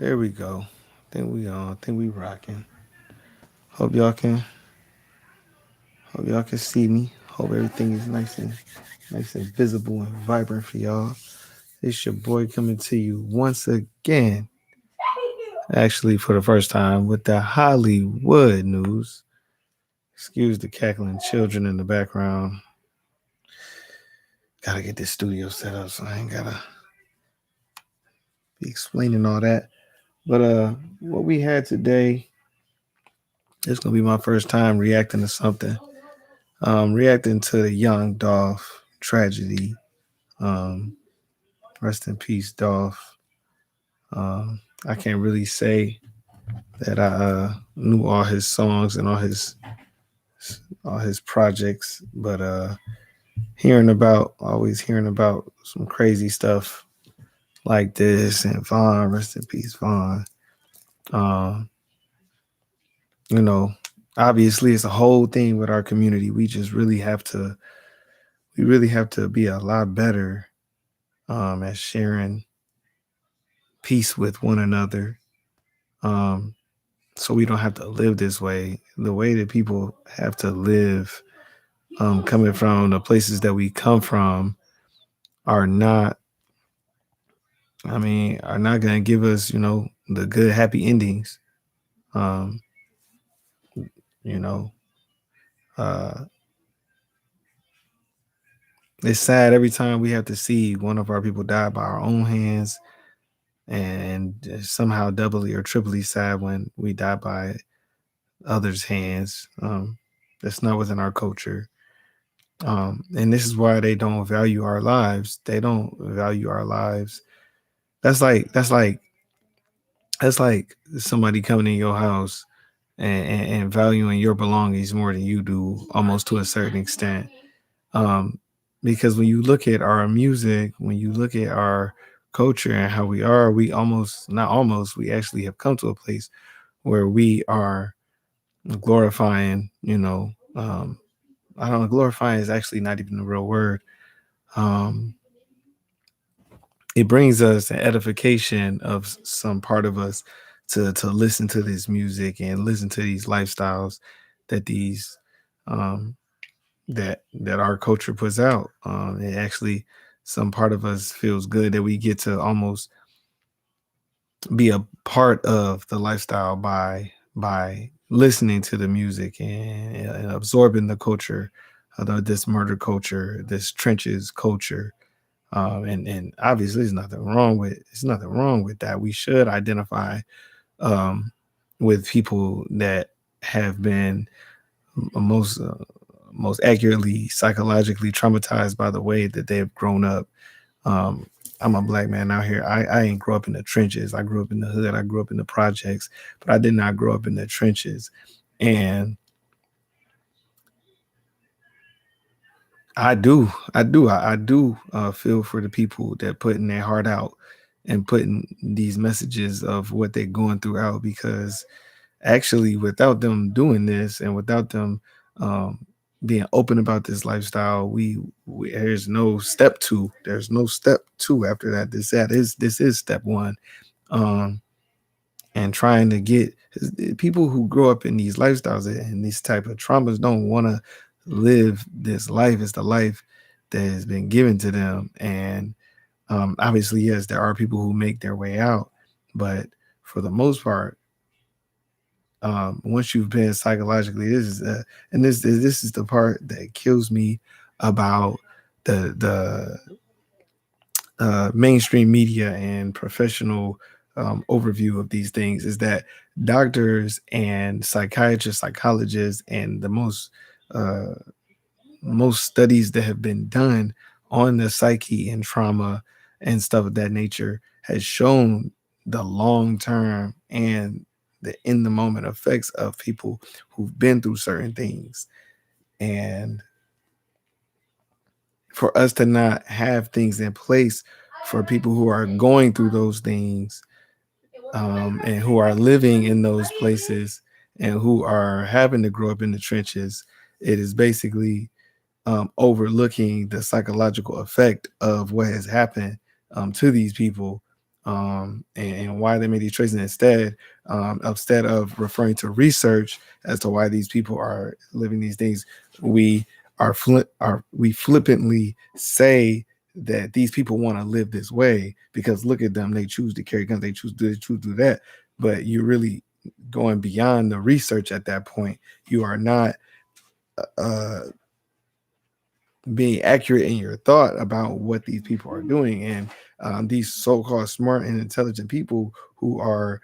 There we go. Think we on. Think we rocking. Hope y'all can. Hope y'all can see me. Hope everything is nice and visible and vibrant for y'all. It's your boy coming to you once again. Actually, for the first time with the Hollywood news. Excuse the cackling children in the background. Gotta get this studio set up, so I ain't gotta be explaining all that. But what we had today, it's gonna be my first time reacting to something. Reacting to the young Dolph tragedy. Um, Rest in peace, Dolph. I can't really say that I knew all his songs and all his projects, but always hearing about some crazy stuff like this. And Vaughn, rest in peace, Vaughn. Um, you know, obviously it's a whole thing with our community. We really have to be a lot better at sharing peace with one another. Um, so we don't have to live this way. The way that people have to live, coming from the places that we come from, are not. Are not going to give us, the good happy endings. Um, you know, uh, it's sad every time we have to see one of our people die by our own hands, and somehow doubly or triply sad when we die by others' hands. That's not within our culture. And this is why they don't value our lives. They don't value our lives. That's like that's like that's like somebody coming in your house and valuing your belongings more than you do, almost to a certain extent. Um, because when you look at our music, when you look at our culture and how we are, we almost not almost we actually have come to a place where we are glorifying. I don't know, glorifying is actually not even the real word. Um, it brings us an edification of some part of us to listen to this music and listen to these lifestyles that these um that our culture puts out. It actually, some part of us feels good that we get to almost be a part of the lifestyle by listening to the music and absorbing the culture, this murder culture, this trenches culture. And obviously there's nothing wrong with that. We should identify um, with people that have been most most accurately psychologically traumatized by the way that they have grown up. Um, I'm a black man out here. I ain't grow up in the trenches. I grew up in the hood. I grew up in the projects, but I did not grow up in the trenches. And I do feel for the people that putting their heart out and putting these messages of what they're going through out, because actually without them doing this and without them um, being open about this lifestyle, we there's no step two after that. This is step one. um and trying to get people who grow up in these lifestyles and these type of traumas don't want to live this life. It's the life that has been given to them. And obviously, yes, there are people who make their way out, but for the most part, once you've been psychologically, this is the part that kills me about the mainstream media and professional overview of these things, is that doctors and psychiatrists, psychologists, and the uh, most studies that have been done on the psyche and trauma and stuff of that nature has shown the long term and the in the moment effects of people who've been through certain things. And for us to not have things in place for people who are going through those things, and who are living in those places and who are having to grow up in the trenches, it is basically overlooking the psychological effect of what has happened to these people. and why they made these choices. Instead of referring to research as to why these people are living these things, we we flippantly say that these people want to live this way because look at them, they choose to carry guns, they choose to do that. But you're really going beyond the research at that point. You are not uh being accurate in your thought about what these people are doing. And these so-called smart and intelligent people who are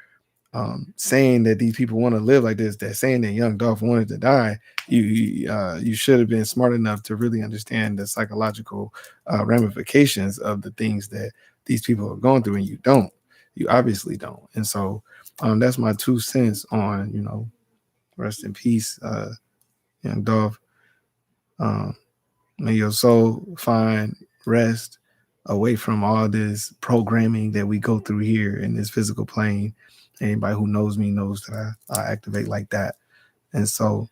saying that these people want to live like this, they're saying that young Dolph wanted to die. You should have been smart enough to really understand the psychological ramifications of the things that these people are going through, and you don't. You obviously don't. And so that's my 2 cents on, rest in peace, young Dolph. Um, May your soul find rest away from all this programming that we go through here in this physical plane. Anybody who knows me knows that I activate like that. And so,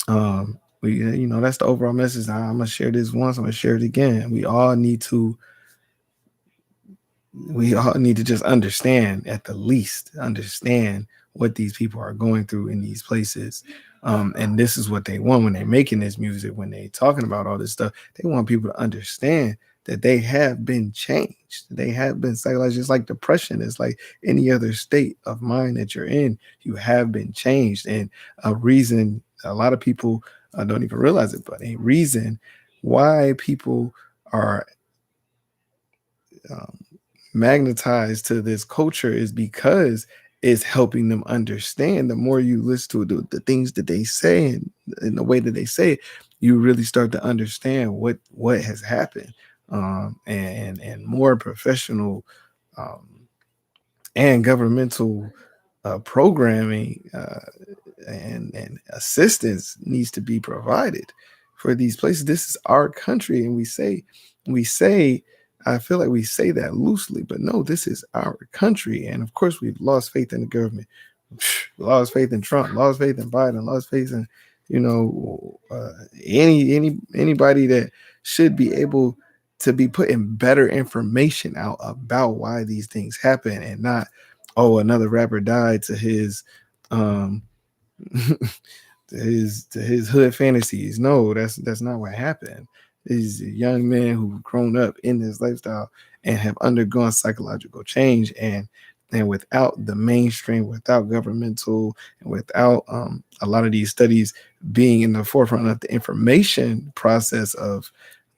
that's the overall message. I'm gonna share this once. I'm gonna share it again. We all need to just understand, at the least understand what these people are going through in these places. And this is what they want when they're making this music, when they're talking about all this stuff. They want people to understand that they have been changed. They have been psychologized. Just like depression is like any other state of mind that you're in. You have been changed. And a reason a lot of people don't even realize it, but a reason why people are um, magnetized to this culture is because it's helping them understand. The more you listen to the things that they say and the way that they say it, you really start to understand what has happened. And more professional um, and governmental programming and assistance needs to be provided for these places. This is our country, and we say I feel like we say that loosely, but no, this is our country. And of course, we've lost faith in the government, lost faith in Trump, lost faith in Biden, lost faith in anybody that should be able to be putting better information out about why these things happen, and not, oh, another rapper died to his um to his hood fantasies. No, that's not what happened. These young men who've grown up in this lifestyle and have undergone psychological change, and without the mainstream, without governmental, and without a lot of these studies being in the forefront of the information process of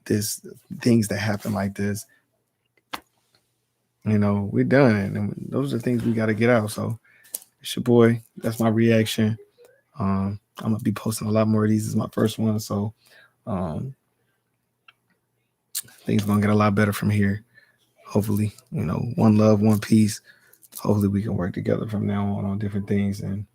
this things that happen like this, we're done. And those are things we got to get out. So it's your boy. That's my reaction. I'm gonna be posting a lot more of these. This is my first one, so um, things gonna get a lot better from here. Hopefully, one love, one peace. Hopefully, we can work together from now on different things, and